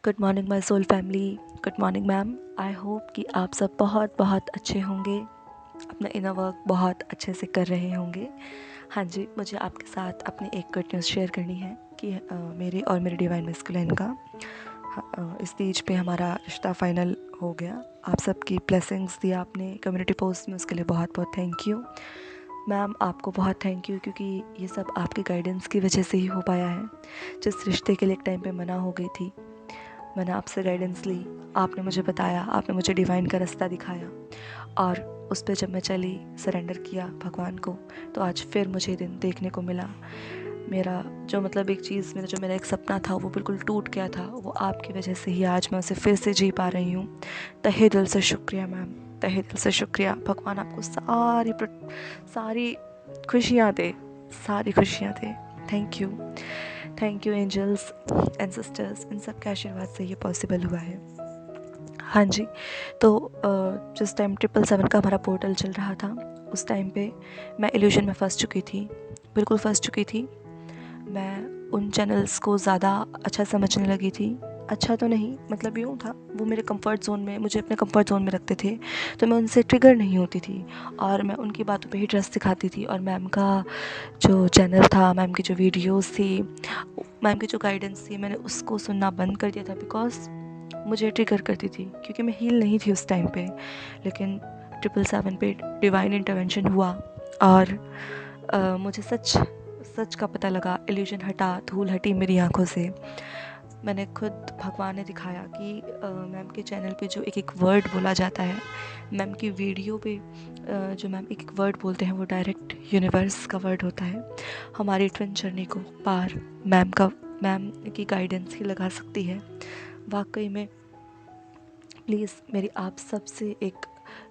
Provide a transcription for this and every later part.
Good morning my soul family. Good morning ma'am. I hope कि आप सब बहुत बहुत अच्छे होंगे, अपना इनर वर्क बहुत अच्छे से कर रहे होंगे। हाँ जी, मुझे आपके साथ अपनी एक गुड न्यूज़ शेयर करनी है कि मेरे और मेरे डिवाइन मस्कुलिन का इस स्टेज पे हमारा रिश्ता फाइनल हो गया। आप सबकी ब्लेसिंग्स दिया आपने कम्युनिटी पोस्ट में, उसके लिए बहुत बहुत थैंक यू मैम। आपको बहुत थैंक यू, क्योंकि ये सब आपके गाइडेंस की वजह से ही हो पाया है। जिस रिश्ते के लिए एक टाइम पे मना हो गई थी, मैंने आपसे गाइडेंस ली, आपने मुझे बताया, आपने मुझे डिवाइन का रास्ता दिखाया, और उस पर जब मैं चली, सरेंडर किया भगवान को, तो आज फिर मुझे दिन देखने को मिला। मेरा जो मतलब एक चीज़, मेरा एक सपना था वो बिल्कुल टूट गया था, वो आपकी वजह से ही आज मैं उसे फिर से जी पा रही हूँ। तहे दिल से शुक्रिया मैम, तहे दिल से शुक्रिया। भगवान आपको सारी खुशियाँ दे, सारी खुशियाँ दे। Thank you angels and sisters, इन सब के आशीर्वाद से ये पॉसिबल हुआ है। हाँ जी, तो जिस टाइम 777 का हमारा पोर्टल चल रहा था, उस टाइम पे मैं इल्यूजन में फंस चुकी थी, बिल्कुल फंस चुकी थी। मैं उन चैनल्स को ज़्यादा अच्छा समझने लगी थी। अच्छा तो नहीं, मतलब यूँ था, वो मेरे कंफर्ट ज़ोन में, मुझे अपने कंफर्ट ज़ोन में रखते थे, तो मैं उनसे ट्रिगर नहीं होती थी और मैं उनकी बातों पे ही ट्रस्ट दिखाती थी। और मैम का जो चैनल था, मैम की जो वीडियोस थी, मैम की जो गाइडेंस थी, मैंने उसको सुनना बंद कर दिया था, बिकॉज मुझे ट्रिगर करती थी, क्योंकि मैं हील नहीं थी उस टाइम पे। लेकिन 777 पे डिवाइन इंटरवेंशन हुआ और मुझे सच सच का पता लगा। इल्यूजन हटा, धूल हटी मेरी आंखों से। मैंने खुद, भगवान ने दिखाया कि मैम के चैनल पे जो एक एक वर्ड बोला जाता है, मैम की वीडियो पे जो मैम एक एक वर्ड बोलते हैं, वो डायरेक्ट यूनिवर्स का वर्ड होता है। हमारी ट्विन जर्नी को पार मैम की गाइडेंस ही लगा सकती है। वाकई में प्लीज़ मेरी आप सबसे एक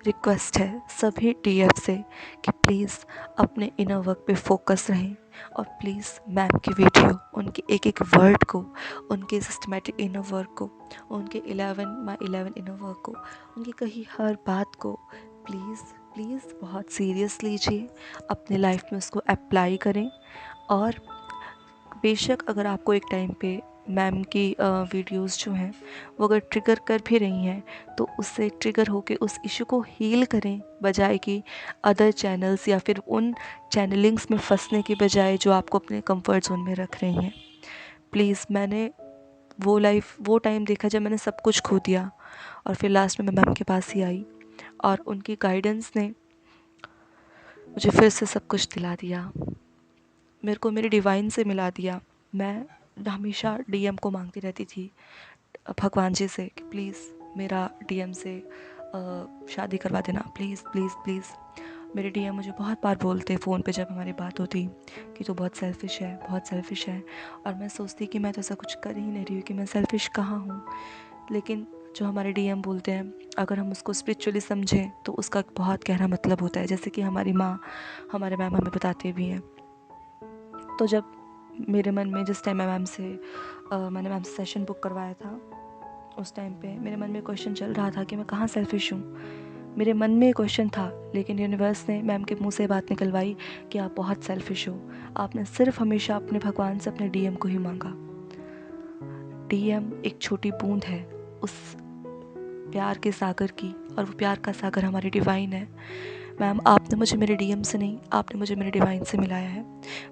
रिक्वेस्ट है, सभी डीएफ से, कि प्लीज़ अपने इनर वर्क पे फोकस रहें। और प्लीज़ मैम की वीडियो, उनके एक एक वर्ड को, उनके सिस्टमेटिक इनर वर्क को, उनके 11 इनर वर्क को, उनकी कही हर बात को प्लीज़ प्लीज़ बहुत सीरियस लीजिए, अपने लाइफ में उसको अप्लाई करें। और बेशक अगर आपको एक टाइम पे मैम की वीडियोस जो हैं वो अगर ट्रिगर कर भी रही हैं, तो उससे ट्रिगर होके उस इशू को हील करें, बजाय कि अदर चैनल्स या फिर उन चैनलिंग्स में फंसने की बजाय जो आपको अपने कंफर्ट जोन में रख रही हैं। प्लीज़, मैंने वो टाइम देखा जब मैंने सब कुछ खो दिया, और फिर लास्ट में मैं मैम के पास ही आई, और उनकी गाइडेंस ने मुझे फिर से सब कुछ दिला दिया, मेरे को मेरे डिवाइन से मिला दिया। मैं हमेशा डीएम को मांगती रहती थी भगवान जी से कि प्लीज़ मेरा डीएम से शादी करवा देना, प्लीज़ प्लीज़ प्लीज़। मेरे डीएम मुझे बहुत बार बोलते फ़ोन पे जब हमारी बात होती कि तू बहुत सेल्फ़िश है, बहुत सेल्फ़िश है। और मैं सोचती कि मैं तो ऐसा कुछ कर ही नहीं रही हूँ, कि मैं सेल्फ़िश कहाँ हूँ। लेकिन जो हमारे डीएम बोलते हैं, अगर हम उसको स्पिरिचुअली समझें तो उसका एक बहुत गहरा मतलब होता है, जैसे कि हमारी माँ, हमारे मैम हमें बताते भी हैं। तो जब मेरे मन में, जिस टाइम मैंने मैम से सेशन बुक करवाया था, उस टाइम पे मेरे मन में क्वेश्चन चल रहा था कि मैं कहाँ सेल्फिश हूँ। मेरे मन में क्वेश्चन था, लेकिन यूनिवर्स ने मैम के मुंह से बात निकलवाई कि आप बहुत सेल्फिश हो। आपने सिर्फ हमेशा अपने भगवान से अपने डीएम को ही मांगा। डीएम एक छोटी बूंद है उस प्यार के सागर की, और वो प्यार का सागर हमारी डिवाइन है। मैम, आपने मुझे मेरे डीएम से नहीं, आपने मुझे मेरे डिवाइन से मिलाया है।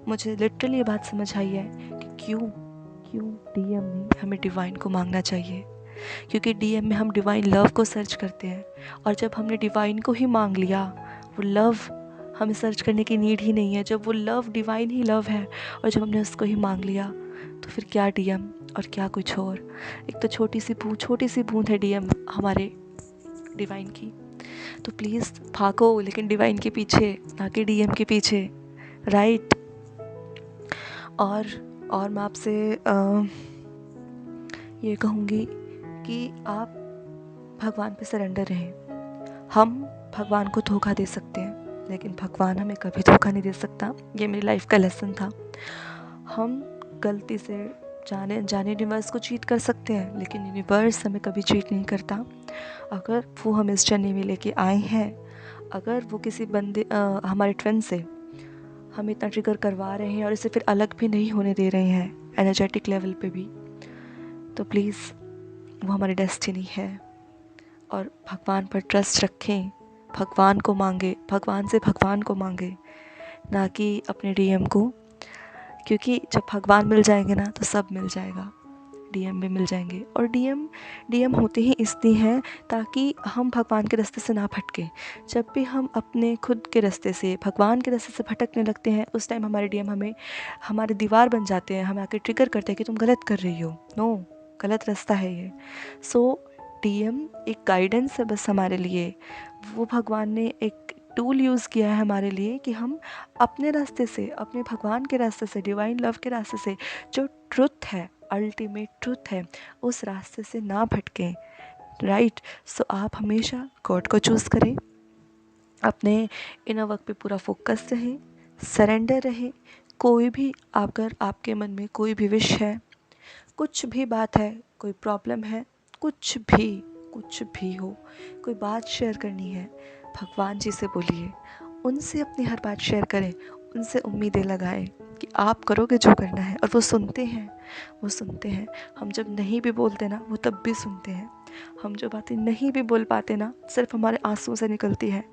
मुझे लिटरली ये बात समझ आई है कि क्यों क्यों डीएम में हमें डिवाइन को मांगना चाहिए, क्योंकि डीएम में हम डिवाइन लव को सर्च करते हैं, और जब हमने डिवाइन को ही मांग लिया, वो लव हमें सर्च करने की नीड ही नहीं है, जब वो लव डिवाइन ही लव है, और जब हमने उसको ही मांग लिया, तो फिर क्या डीएम और क्या कुछ और। एक तो छोटी सी बूंद है डीएम हमारे डिवाइन की। तो प्लीज़ भागो, लेकिन डिवाइन के पीछे, ना कि डीएम के पीछे, राइट। और मैं आपसे ये कहूँगी कि आप भगवान पे सरेंडर रहें। हम भगवान को धोखा दे सकते हैं, लेकिन भगवान हमें कभी धोखा नहीं दे सकता। ये मेरी लाइफ का लेसन था। हम गलती से जाने यूनिवर्स को चीट कर सकते हैं, लेकिन यूनिवर्स हमें कभी चीट नहीं करता। अगर वो हमें इस जर्नी में लेके आए हैं, अगर वो किसी बंदे हमारे ट्विन से हमें इतना ट्रिगर करवा रहे हैं और इसे फिर अलग भी नहीं होने दे रहे हैं एनर्जेटिक लेवल पे भी, तो प्लीज़ वो हमारी डेस्टिनी है। और भगवान पर ट्रस्ट रखें, भगवान को मांगे, भगवान से भगवान को मांगे, ना कि अपने डीएम को, क्योंकि जब भगवान मिल जाएंगे ना तो सब मिल जाएगा, डीएम भी मिल जाएंगे। और डीएम होते ही इसलिए हैं ताकि हम भगवान के रास्ते से ना भटकें। जब भी हम अपने खुद के रास्ते से भगवान के रास्ते से भटकने लगते हैं, उस टाइम हमारे डीएम हमें हमारे दीवार बन जाते हैं, हमें आके ट्रिगर करते हैं कि तुम गलत कर रही हो, नो, गलत रास्ता है ये। सो डीएम एक गाइडेंस है बस हमारे लिए। वो भगवान ने एक टूल यूज़ किया है हमारे लिए कि हम अपने रास्ते से, अपने भगवान के रास्ते से, डिवाइन लव के रास्ते से, जो ट्रुथ है, अल्टीमेट ट्रुथ है, उस रास्ते से ना भटकें, राइट। सो आप हमेशा गॉड को चूज़ करें, अपने इनर वर्क पे पूरा फोकस रहें, सरेंडर रहें। कोई भी अगर आपके मन में कोई भी विश है, कुछ भी बात है, कोई प्रॉब्लम है, कुछ भी हो, कोई बात शेयर करनी है, भगवान जी से बोलिए, उनसे अपनी हर बात शेयर करें, उनसे उम्मीदें लगाएं कि आप करोगे जो करना है, और वो सुनते हैं, वो सुनते हैं। हम जब नहीं भी बोलते ना, वो तब भी सुनते हैं। हम जो बातें नहीं भी बोल पाते ना, सिर्फ हमारे आंसू से निकलती है,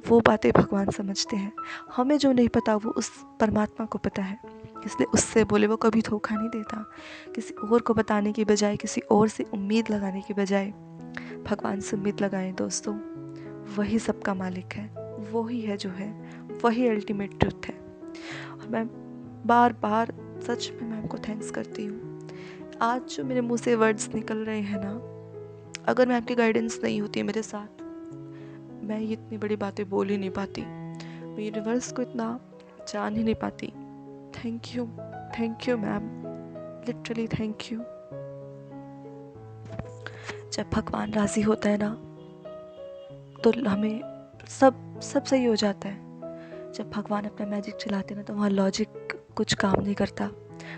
वो बातें भगवान समझते हैं। हमें जो नहीं पता वो उस परमात्मा को पता है, इसलिए उससे बोले, वो कभी धोखा नहीं देता। किसी और को बताने की बजाय, किसी और से उम्मीद लगाने की बजाय भगवान से उम्मीद लगाएं दोस्तों। वही सबका मालिक है, वही है जो है, वही अल्टीमेट ट्रुथ है। और मैं बार बार सच में मैम को थैंक्स करती हूँ। आज जो मेरे मुंह से वर्ड्स निकल रहे हैं ना, अगर मैम की गाइडेंस नहीं होती है मेरे साथ, मैं ये इतनी बड़ी बातें बोल ही नहीं पाती, मैं यूनिवर्स को इतना जान ही नहीं पाती। Thank you ma'am, literally thank you. जब भगवान राज़ी होता है ना तो हमें सब सही हो जाता है। जब भगवान अपना मैजिक चलाते हैं ना तो वहाँ लॉजिक कुछ काम नहीं करता,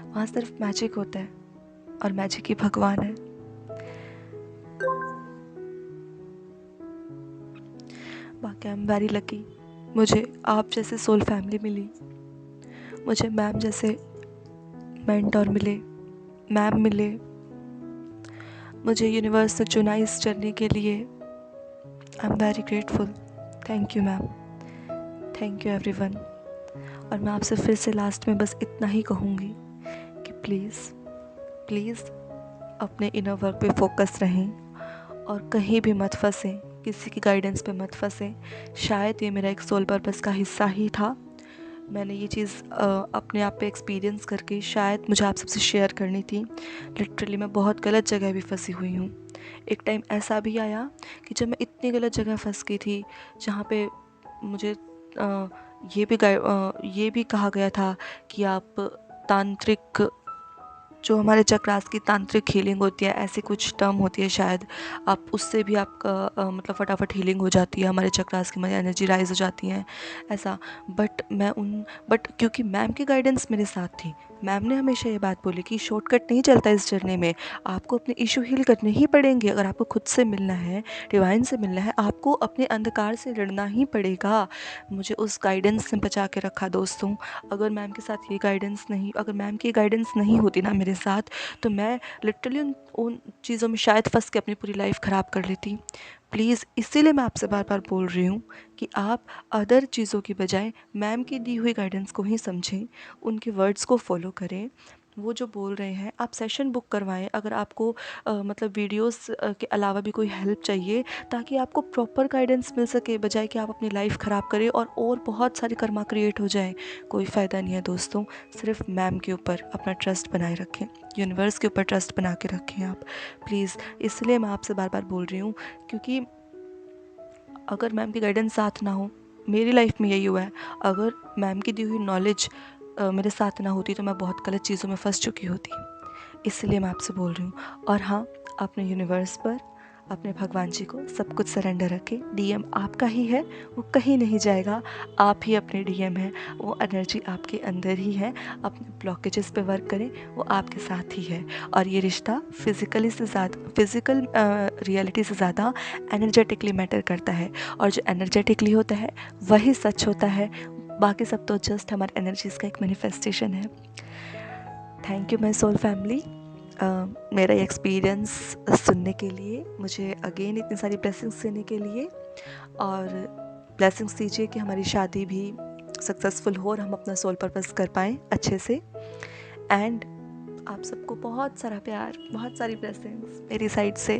वहाँ सिर्फ मैजिक होता है, और मैजिक ही भगवान है। बाकी आई एम वेरी लकी, मुझे आप जैसे सोल फैमिली मिली, मुझे मैम जैसे मेंटोर मिले, मैम मिले, मुझे यूनिवर्स ने चुना इस जर्नी के लिए। I am very grateful. Thank you ma'am, thank you everyone. और मैं आपसे फिर से लास्ट में बस इतना ही कहूँगी कि प्लीज़ अपने इनर वर्क पे फोकस रहें, और कहीं भी मत फंसें, किसी की गाइडेंस पे मत फंसें। शायद ये मेरा एक सोल पर्पस का हिस्सा ही था। मैंने ये चीज़ अपने आप पे एक्सपीरियंस करके शायद मुझे आप सबसे शेयर करनी थी। लिटरली मैं बहुत गलत जगह भी फंसी हुई हूँ। एक टाइम ऐसा भी आया कि जब मैं इतनी गलत जगह फंस गई थी, जहाँ पे मुझे ये भी कहा गया था कि आप तांत्रिक, जो हमारे चक्रास की तांत्रिक हीलिंग होती है, ऐसी कुछ टर्म होती है शायद, आप उससे भी आपका मतलब फटाफट हीलिंग हो जाती है, हमारे चक्रास की एनर्जी राइज हो जाती है, ऐसा। बट क्योंकि मैम की गाइडेंस मेरे साथ थी, मैम ने हमेशा ये बात बोली कि शॉर्टकट नहीं चलता इस जर्नी में, आपको अपने इशू हील करने ही पड़ेंगे। अगर आपको खुद से मिलना है, डिवाइन से मिलना है, आपको अपने अंधकार से लड़ना ही पड़ेगा। मुझे उस गाइडेंस ने बचा के रखा दोस्तों। अगर मैम के साथ ये गाइडेंस नहीं, अगर मैम की गाइडेंस नहीं होती ना मेरे साथ, तो मैं लिटरली उन चीज़ों में शायद फंस के अपनी पूरी लाइफ ख़राब कर लेती। प्लीज़, इसीलिए मैं आपसे बार बार बोल रही हूँ कि आप अदर चीज़ों की बजाय मैम की दी हुई गाइडेंस को ही समझें, उनके वर्ड्स को फॉलो करें। वो जो बोल रहे हैं, आप सेशन बुक करवाएं अगर आपको मतलब वीडियोस के अलावा भी कोई हेल्प चाहिए, ताकि आपको प्रॉपर गाइडेंस मिल सके, बजाय कि आप अपनी लाइफ ख़राब करें और बहुत सारी कर्मा क्रिएट हो जाए। कोई फ़ायदा नहीं है दोस्तों। सिर्फ मैम के ऊपर अपना ट्रस्ट बनाए रखें, यूनिवर्स के ऊपर ट्रस्ट बना के रखें आप, प्लीज़। इसलिए मैं आपसे बार बार बोल रही हूँ, क्योंकि अगर मैम की गाइडेंस साथ ना हो, मेरी लाइफ में यही हुआ है, अगर मैम की दी हुई नॉलेज मेरे साथ ना होती तो मैं बहुत गलत चीज़ों में फंस चुकी होती। इसलिए मैं आपसे बोल रही हूँ। और हाँ, अपने यूनिवर्स पर, अपने भगवान जी को सब कुछ सरेंडर रखें। डीएम आपका ही है, वो कहीं नहीं जाएगा, आप ही अपने डीएम हैं, वो एनर्जी आपके अंदर ही है। अपने ब्लॉकेजेस पे वर्क करें, वो आपके साथ ही है। और ये रिश्ता फिज़िकल रियलिटी से ज़्यादा एनर्जेटिकली मैटर करता है, और जो एनर्जेटिकली होता है वही सच होता है। बाकी सब तो जस्ट हमारे एनर्जीज़ का एक मैनिफेस्टेशन है। Thank you my soul family. मेरा ये एक्सपीरियंस सुनने के लिए, मुझे अगेन इतनी सारी ब्लेसिंग्स देने के लिए, और ब्लेसिंग्स दीजिए कि हमारी शादी भी सक्सेसफुल हो और हम अपना सोल पर्पस कर पाएँ अच्छे से। एंड आप सबको बहुत सारा प्यार, बहुत सारी ब्लेसिंग्स मेरी साइड से।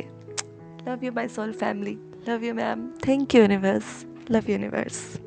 Love you my soul family, love you ma'am, thank you universe, love universe.